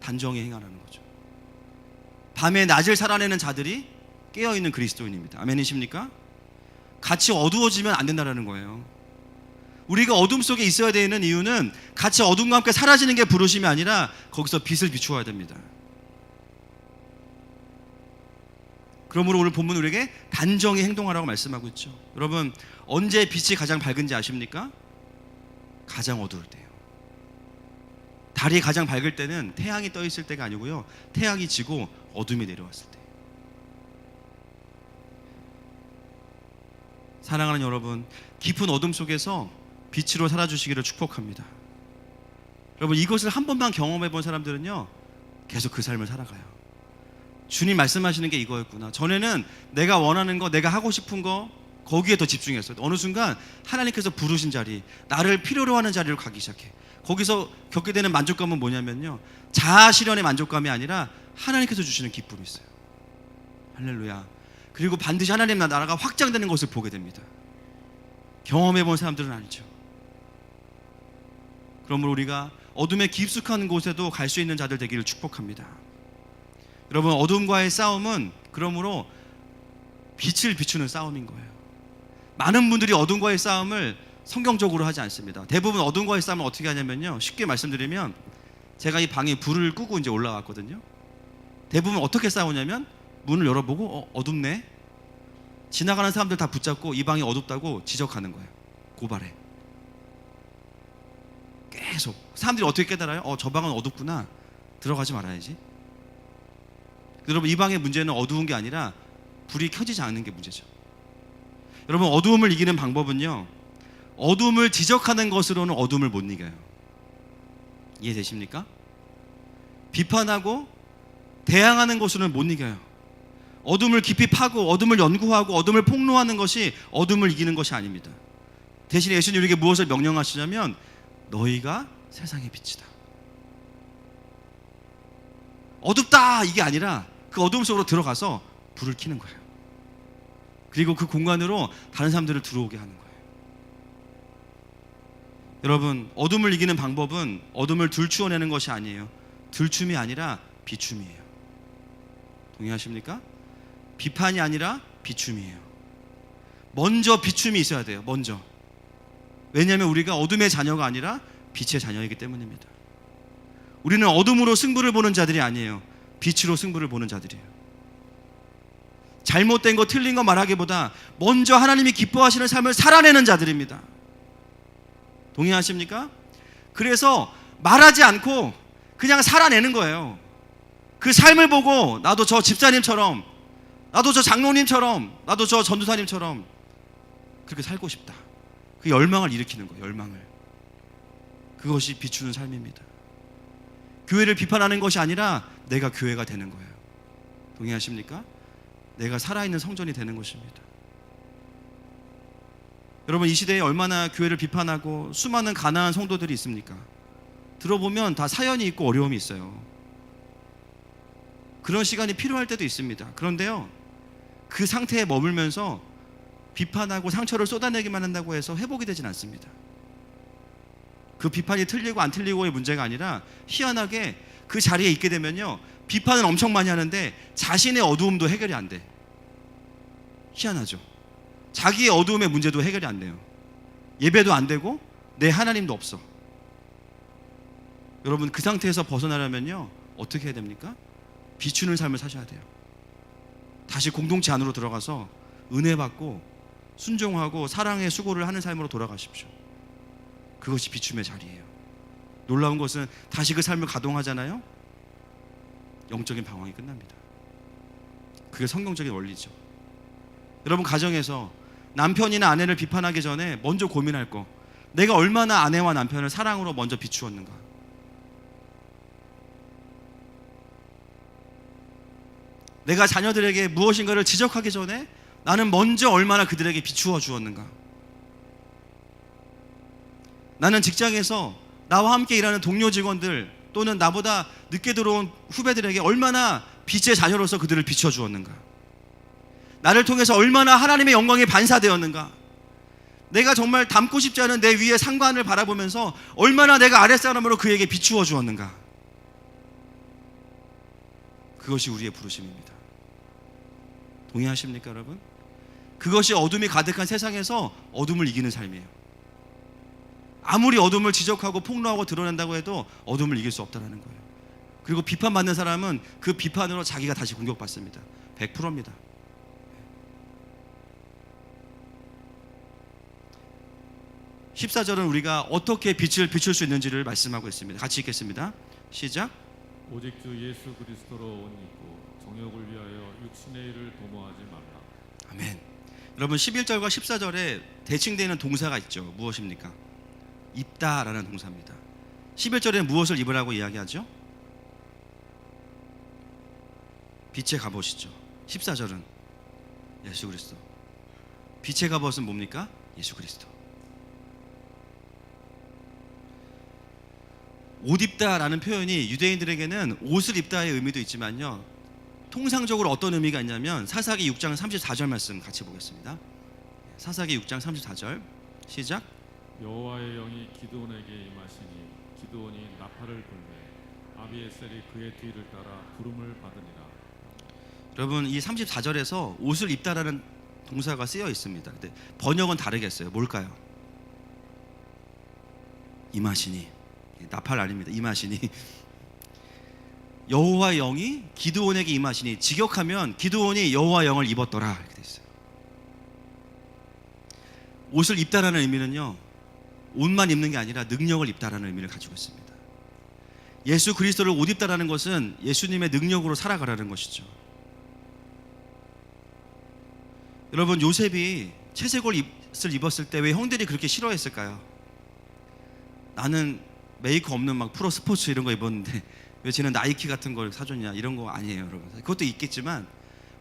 Speaker 1: 단정히 행하라는 거죠. 밤에 낮을 살아내는 자들이 깨어있는 그리스도인입니다. 아멘이십니까? 같이 어두워지면 안 된다는 거예요. 우리가 어둠 속에 있어야 되는 이유는 같이 어둠과 함께 사라지는 게 부르심이 아니라 거기서 빛을 비추어야 됩니다. 그러므로 오늘 본문 우리에게 단정히 행동하라고 말씀하고 있죠. 여러분, 언제 빛이 가장 밝은지 아십니까? 가장 어두울 때예요. 달이 가장 밝을 때는 태양이 떠 있을 때가 아니고요, 태양이 지고 어둠이 내려왔을 때. 사랑하는 여러분, 깊은 어둠 속에서 빛으로 살아주시기를 축복합니다. 여러분, 이것을 한 번만 경험해 본 사람들은요 계속 그 삶을 살아가요. 주님 말씀하시는 게 이거였구나. 전에는 내가 원하는 거, 내가 하고 싶은 거, 거기에 더 집중했어요. 어느 순간 하나님께서 부르신 자리, 나를 필요로 하는 자리로 가기 시작해. 거기서 겪게 되는 만족감은 뭐냐면요, 자아 실현의 만족감이 아니라 하나님께서 주시는 기쁨이 있어요. 할렐루야. 그리고 반드시 하나님 나라가 확장되는 것을 보게 됩니다. 경험해 본 사람들은 아니죠. 그러므로 우리가 어둠에 깊숙한 곳에도 갈 수 있는 자들 되기를 축복합니다. 여러분, 어둠과의 싸움은 그러므로 빛을 비추는 싸움인 거예요. 많은 분들이 어둠과의 싸움을 성경적으로 하지 않습니다. 대부분 어둠과의 싸움을 어떻게 하냐면요, 쉽게 말씀드리면 제가 이 방에 불을 끄고 이제 올라갔거든요. 대부분 어떻게 싸우냐면 문을 열어보고 어둡네, 지나가는 사람들 다 붙잡고 이 방이 어둡다고 지적하는 거예요. 고발해. 계속 사람들이 어떻게 깨달아요? 저 방은 어둡구나, 들어가지 말아야지. 여러분, 이 방의 문제는 어두운 게 아니라 불이 켜지지 않는 게 문제죠. 여러분, 어두움을 이기는 방법은요, 어둠을 지적하는 것으로는 어둠을 못 이겨요. 이해되십니까? 비판하고 대항하는 것으로는 못 이겨요. 어둠을 깊이 파고 어둠을 연구하고 어둠을 폭로하는 것이 어둠을 이기는 것이 아닙니다. 대신 예수님 우리에게 무엇을 명령하시냐면 너희가 세상의 빛이다. 어둡다 이게 아니라 그 어둠 속으로 들어가서 불을 켜는 거예요. 그리고 그 공간으로 다른 사람들을 들어오게 하는 거예요. 여러분, 어둠을 이기는 방법은 어둠을 들추어내는 것이 아니에요. 들춤이 아니라 비춤이에요. 동의하십니까? 비판이 아니라 비춤이에요. 먼저 비춤이 있어야 돼요. 먼저. 왜냐하면 우리가 어둠의 자녀가 아니라 빛의 자녀이기 때문입니다. 우리는 어둠으로 승부를 보는 자들이 아니에요. 빛으로 승부를 보는 자들이에요. 잘못된 거 틀린 거 말하기보다 먼저 하나님이 기뻐하시는 삶을 살아내는 자들입니다. 동의하십니까? 그래서 말하지 않고 그냥 살아내는 거예요. 그 삶을 보고 나도 저 집사님처럼, 나도 저 장로님처럼, 나도 저 전도사님처럼 그렇게 살고 싶다. 그 열망을 일으키는 거예요. 열망을. 그것이 비추는 삶입니다. 교회를 비판하는 것이 아니라 내가 교회가 되는 거예요. 동의하십니까? 내가 살아있는 성전이 되는 것입니다. 여러분, 이 시대에 얼마나 교회를 비판하고 수많은 가난한 성도들이 있습니까? 들어보면 다 사연이 있고 어려움이 있어요. 그런 시간이 필요할 때도 있습니다. 그런데요, 그 상태에 머물면서 비판하고 상처를 쏟아내기만 한다고 해서 회복이 되진 않습니다. 그 비판이 틀리고 안 틀리고의 문제가 아니라 희한하게 그 자리에 있게 되면요, 비판은 엄청 많이 하는데 자신의 어두움도 해결이 안 돼. 희한하죠. 자기의 어두움의 문제도 해결이 안 돼요. 예배도 안 되고 내 하나님도 없어. 여러분, 그 상태에서 벗어나려면요, 어떻게 해야 됩니까? 비추는 삶을 사셔야 돼요. 다시 공동체 안으로 들어가서 은혜 받고 순종하고 사랑의 수고를 하는 삶으로 돌아가십시오. 그것이 비춤의 자리예요. 놀라운 것은 다시 그 삶을 가동하잖아요, 영적인 방황이 끝납니다. 그게 성경적인 원리죠. 여러분, 가정에서 남편이나 아내를 비판하기 전에 먼저 고민할 거, 내가 얼마나 아내와 남편을 사랑으로 먼저 비추었는가. 내가 자녀들에게 무엇인가를 지적하기 전에 나는 먼저 얼마나 그들에게 비추어 주었는가. 나는 직장에서 나와 함께 일하는 동료 직원들 또는 나보다 늦게 들어온 후배들에게 얼마나 빛의 자녀로서 그들을 비춰 주었는가. 나를 통해서 얼마나 하나님의 영광이 반사되었는가. 내가 정말 닮고 싶지 않은 내 위의 상관을 바라보면서 얼마나 내가 아랫사람으로 그에게 비추어 주었는가. 그것이 우리의 부르심입니다. 동의하십니까, 여러분? 그것이 어둠이 가득한 세상에서 어둠을 이기는 삶이에요. 아무리 어둠을 지적하고 폭로하고 드러낸다고 해도 어둠을 이길 수 없다는 거예요. 그리고 비판받는 사람은 그 비판으로 자기가 다시 공격받습니다. 100%입니다. 14절은 우리가 어떻게 빛을 비출 수 있는지를 말씀하고 있습니다. 같이 읽겠습니다. 시작.
Speaker 2: 오직 주 예수 그리스도로 옷 입고 정욕을 위하여 육신의 일을 도모하지 말라.
Speaker 1: 아멘. 여러분, 11절과 14절에 대칭되는 동사가 있죠. 무엇입니까? 입다라는 동사입니다. 11절에 무엇을 입으라고 이야기하죠? 빛의 갑옷이죠. 14절은 예수 그리스도. 빛의 갑옷은 뭡니까? 예수 그리스도. 옷 입다라는 표현이 유대인들에게는 옷을 입다의 의미도 있지만요, 통상적으로 어떤 의미가 있냐면 사사기 6장 34절 말씀 같이 보겠습니다. 사사기 6장 34절 시작.
Speaker 2: 여호와의 영이 기드온에게 임하시니 기드온이 나팔을 불매 아비에셀이 그의 뒤를 따라 부름을 받으니라.
Speaker 1: 여러분, 이 34절에서 옷을 입다라는 동사가 쓰여 있습니다. 근데 번역은 다르겠어요. 뭘까요? 임하시니, 나팔 아닙니다. 임하시니. 여호와의 영이 기드온에게 임하시니, 직역하면 기드온이 여호와의 영을 입었더라 이렇게 돼 있어요. 옷을 입다라는 의미는요, 옷만 입는 게 아니라 능력을 입다라는 의미를 가지고 있습니다. 예수 그리스도를 옷 입다라는 것은 예수님의 능력으로 살아가라는 것이죠. 여러분, 요셉이 채색 옷을 입었을 때 왜 형들이 그렇게 싫어했을까요? 나는 메이크 없는 막 프로 스포츠 이런 거 입었는데 왜 쟤는 나이키 같은 걸 사줬냐, 이런 거 아니에요, 여러분. 그것도 있겠지만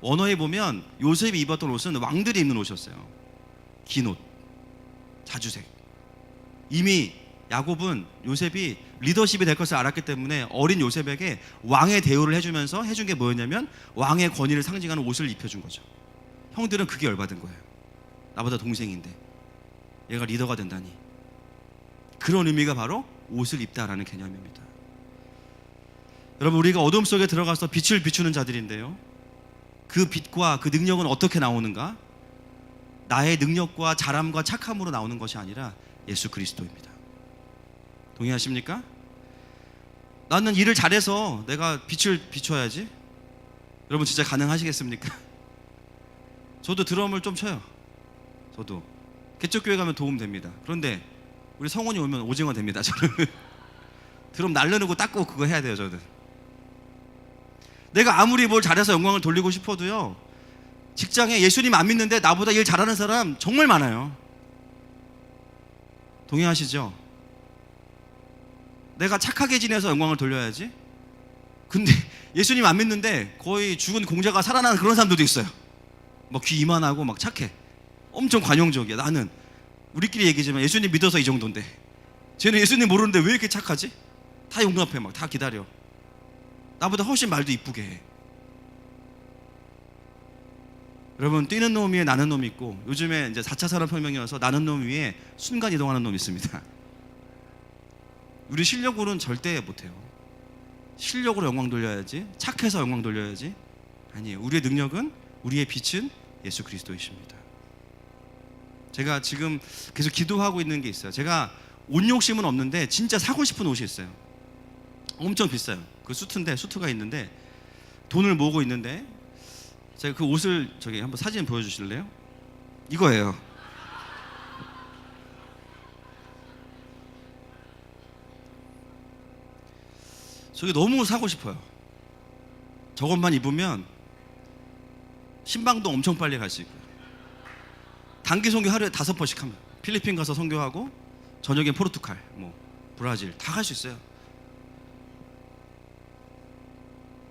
Speaker 1: 원어에 보면 요셉이 입었던 옷은 왕들이 입는 옷이었어요. 긴 옷, 자주색. 이미 야곱은 요셉이 리더십이 될 것을 알았기 때문에 어린 요셉에게 왕의 대우를 해주면서 해준 게 뭐였냐면 왕의 권위를 상징하는 옷을 입혀준 거죠. 형들은 그게 열받은 거예요. 나보다 동생인데 얘가 리더가 된다니. 그런 의미가 바로 옷을 입다라는 개념입니다. 여러분, 우리가 어둠 속에 들어가서 빛을 비추는 자들인데요, 그 빛과 그 능력은 어떻게 나오는가? 나의 능력과 잘함과 착함으로 나오는 것이 아니라 예수 그리스도입니다. 동의하십니까? 나는 일을 잘해서 내가 빛을 비춰야지. 여러분, 진짜 가능하시겠습니까? 저도 드럼을 좀 쳐요. 저도 개척교회 가면 도움 됩니다. 그런데 우리 성원이 오면 오징어 됩니다. 저는 드럼 날려놓고 닦고 그거 해야 돼요. 저는 내가 아무리 뭘 잘해서 영광을 돌리고 싶어도요, 직장에 예수님 안 믿는데 나보다 일 잘하는 사람 정말 많아요. 동의하시죠? 내가 착하게 지내서 영광을 돌려야지. 근데 예수님 안 믿는데 거의 죽은 공자가 살아나는 그런 사람들도 있어요. 막 귀 이만하고 막 착해. 엄청 관용적이야. 나는 우리끼리 얘기지만 예수님 믿어서 이 정도인데 쟤는 예수님 모르는데 왜 이렇게 착하지? 다 용납해. 막 다 기다려. 나보다 훨씬 말도 이쁘게 해. 여러분, 뛰는 놈 위에 나는 놈이 있고, 요즘에 이제 4차 산업혁명이어서 나는 놈 위에 순간 이동하는 놈이 있습니다. 우리 실력으로는 절대 못해요. 실력으로 영광 돌려야지, 착해서 영광 돌려야지. 아니에요. 우리의 능력은, 우리의 빛은 예수 그리스도이십니다. 제가 지금 계속 기도하고 있는 게 있어요. 제가 옷 욕심은 없는데 진짜 사고 싶은 옷이 있어요. 엄청 비싸요. 그 수트가 있는데 돈을 모으고 있는데, 제가 그 옷을 저기 한번 사진 보여주실래요? 이거예요. 저게 너무 사고 싶어요. 저것만 입으면 신방도 엄청 빨리 갈 수 있고요. 단기 선교 하루에 5번씩 하면, 필리핀 가서 선교하고 저녁엔 포르투갈, 뭐 브라질 다 갈 수 있어요.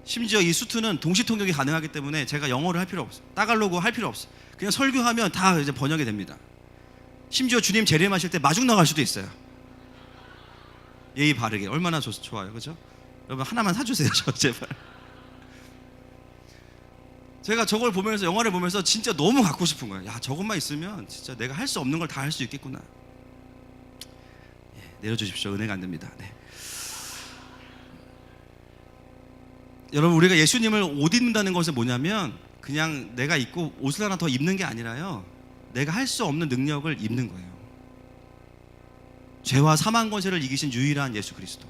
Speaker 1: 심지어 이 수트는 동시 통역이 가능하기 때문에 제가 영어를 할 필요 없어요. 따갈로그 할 필요 없어요. 그냥 설교하면 다 이제 번역이 됩니다. 심지어 주님 재림하실 때 마중 나갈 수도 있어요. 예의 바르게. 얼마나 좋아요, 그죠? 여러분, 하나만 사주세요, 저 제발. 제가 저걸 보면서, 영화를 보면서 진짜 너무 갖고 싶은 거예요. 야, 저것만 있으면 진짜 내가 할 수 없는 걸 다 할 수 있겠구나. 내려주십시오. 은혜가 안 됩니다. 네. 여러분, 우리가 예수님을 옷 입는다는 것은 뭐냐면 그냥 내가 입고 옷을 하나 더 입는 게 아니라요, 내가 할 수 없는 능력을 입는 거예요. 죄와 사망 권세를 이기신 유일한 예수 그리스도.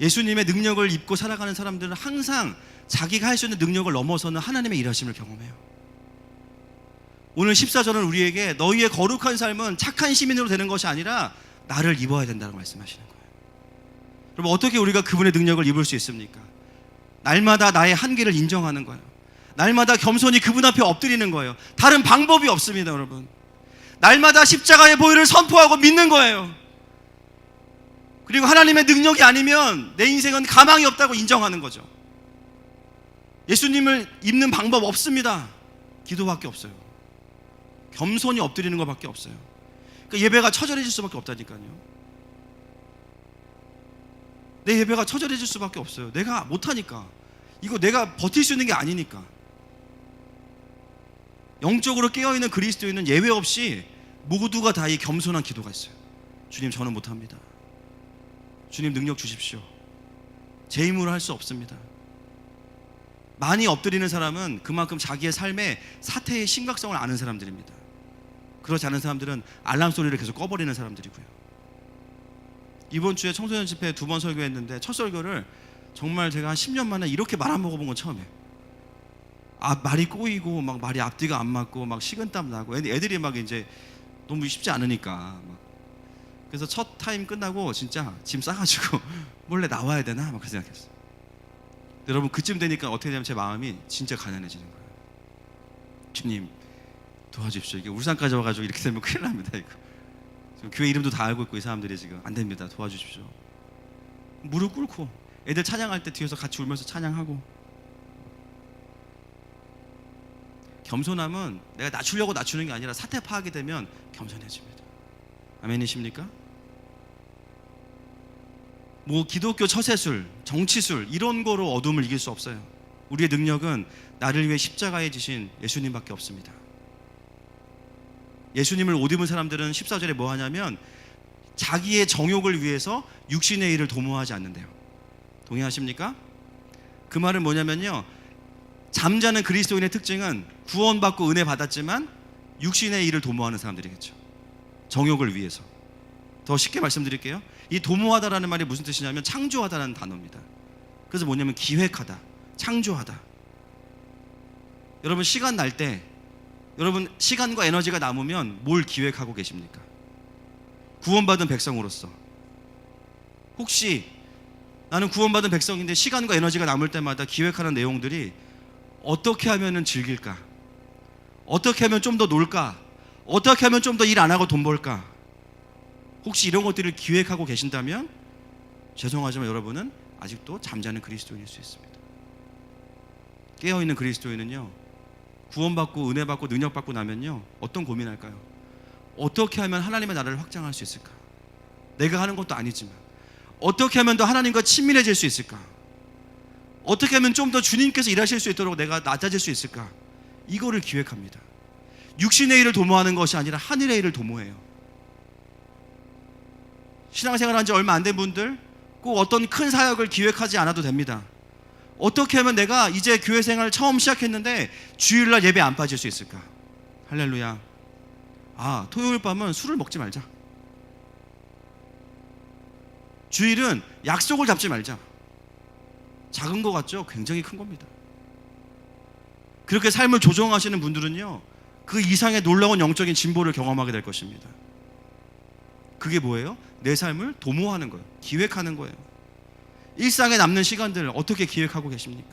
Speaker 1: 예수님의 능력을 입고 살아가는 사람들은 항상 자기가 할 수 있는 능력을 넘어서는 하나님의 일하심을 경험해요. 오늘 14절은 우리에게 너희의 거룩한 삶은 착한 시민으로 되는 것이 아니라 나를 입어야 된다고 말씀하시는 거예요. 그럼 어떻게 우리가 그분의 능력을 입을 수 있습니까? 날마다 나의 한계를 인정하는 거예요. 날마다 겸손히 그분 앞에 엎드리는 거예요. 다른 방법이 없습니다, 여러분. 날마다 십자가의 보혈을 선포하고 믿는 거예요. 그리고 하나님의 능력이 아니면 내 인생은 가망이 없다고 인정하는 거죠. 예수님을 입는 방법 없습니다. 기도밖에 없어요. 겸손히 엎드리는 것밖에 없어요. 그러니까 예배가 처절해질 수밖에 없다니까요. 내 예배가 처절해질 수밖에 없어요. 내가 못하니까. 이거 내가 버틸 수 있는 게 아니니까. 영적으로 깨어있는 그리스도인은 예외 없이 모두가 다 이 겸손한 기도가 있어요. 주님, 저는 못합니다. 주님, 능력 주십시오. 제 힘으로 할 수 없습니다. 많이 엎드리는 사람은 그만큼 자기의 삶의 사태의 심각성을 아는 사람들입니다. 그렇지 않은 사람들은 알람 소리를 계속 꺼버리는 사람들이고요. 이번 주에 청소년 집회 2번 설교했는데 첫 설교를 정말 제가 한 10년 만에 이렇게 말 안 먹어본 건 처음이에요. 말이 꼬이고 막 말이 앞뒤가 안 맞고 막 식은땀 나고 애들이 막 이제 너무 쉽지 않으니까 그래서 첫 타임 끝나고 진짜 짐 싸가지고 몰래 나와야 되나 막 그 생각했어요. 여러분, 그쯤 되니까 어떻게 되면 제 마음이 진짜 가난해지는 거예요. 주님, 도와주십시오. 이게 울산까지 와가지고 이렇게 되면 큰일 납니다. 이거 지금 교회 이름도 다 알고 있고 이 사람들이 지금 안 됩니다. 도와주십시오. 무릎 꿇고 애들 찬양할 때 뒤에서 같이 울면서 찬양하고. 겸손함은 내가 낮추려고 낮추는 게 아니라 사태 파악이 되면 겸손해집니다. 아멘이십니까? 뭐 기독교 처세술, 정치술 이런 거로 어둠을 이길 수 없어요. 우리의 능력은 나를 위해 십자가에 지신 예수님밖에 없습니다. 예수님을 옷 입은 사람들은 14절에 뭐 하냐면 자기의 정욕을 위해서 육신의 일을 도모하지 않는데요. 동의하십니까? 그 말은 뭐냐면요, 잠자는 그리스도인의 특징은 구원받고 은혜 받았지만 육신의 일을 도모하는 사람들이겠죠. 정욕을 위해서. 더 쉽게 말씀드릴게요. 이 도모하다라는 말이 무슨 뜻이냐면 창조하다라는 단어입니다. 그래서 뭐냐면 기획하다, 창조하다. 여러분, 시간 날 때 여러분 시간과 에너지가 남으면 뭘 기획하고 계십니까? 구원받은 백성으로서 혹시 나는 구원받은 백성인데 시간과 에너지가 남을 때마다 기획하는 내용들이 어떻게 하면 즐길까? 어떻게 하면 좀 더 놀까? 어떻게 하면 좀 더 일 안 하고 돈 벌까? 혹시 이런 것들을 기획하고 계신다면 죄송하지만 여러분은 아직도 잠자는 그리스도인일 수 있습니다. 깨어있는 그리스도인은요, 구원받고 은혜받고 능력받고 나면요 어떤 고민할까요? 어떻게 하면 하나님의 나라를 확장할 수 있을까? 내가 하는 것도 아니지만 어떻게 하면 더 하나님과 친밀해질 수 있을까? 어떻게 하면 좀 더 주님께서 일하실 수 있도록 내가 낮아질 수 있을까? 이거를 기획합니다. 육신의 일을 도모하는 것이 아니라 하늘의 일을 도모해요. 신앙생활 한 지 얼마 안 된 분들 꼭 어떤 큰 사역을 기획하지 않아도 됩니다. 어떻게 하면 내가 이제 교회 생활을 처음 시작했는데 주일날 예배 안 빠질 수 있을까? 할렐루야. 토요일 밤은 술을 먹지 말자. 주일은 약속을 잡지 말자. 작은 거 같죠? 굉장히 큰 겁니다. 그렇게 삶을 조정하시는 분들은요, 그 이상의 놀라운 영적인 진보를 경험하게 될 것입니다. 그게 뭐예요? 내 삶을 도모하는 거예요. 기획하는 거예요. 일상에 남는 시간들 어떻게 기획하고 계십니까?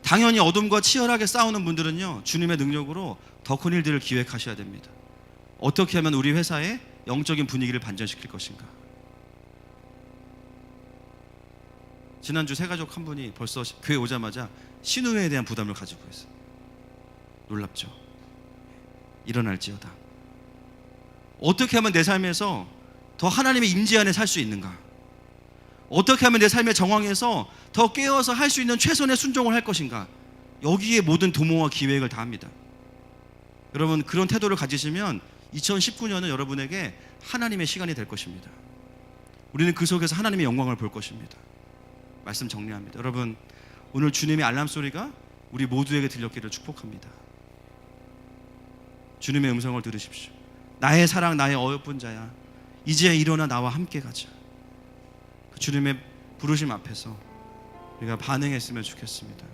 Speaker 1: 당연히 어둠과 치열하게 싸우는 분들은요, 주님의 능력으로 더 큰 일들을 기획하셔야 됩니다. 어떻게 하면 우리 회사의 영적인 분위기를 반전시킬 것인가? 지난주 새가족 한 분이 벌써 교회 오자마자 신우회에 대한 부담을 가지고 있어요. 놀랍죠? 일어날지어다. 어떻게 하면 내 삶에서 더 하나님의 임재 안에 살 수 있는가? 어떻게 하면 내 삶의 정황에서 더 깨어서 할 수 있는 최선의 순종을 할 것인가? 여기에 모든 도모와 기획을 다 합니다. 여러분, 그런 태도를 가지시면 2019년은 여러분에게 하나님의 시간이 될 것입니다. 우리는 그 속에서 하나님의 영광을 볼 것입니다. 말씀 정리합니다. 여러분, 오늘 주님의 알람 소리가 우리 모두에게 들렸기를 축복합니다. 주님의 음성을 들으십시오. 나의 사랑, 나의 어여쁜 자야, 이제 일어나 나와 함께 가자. 그 주님의 부르심 앞에서 우리가 반응했으면 좋겠습니다.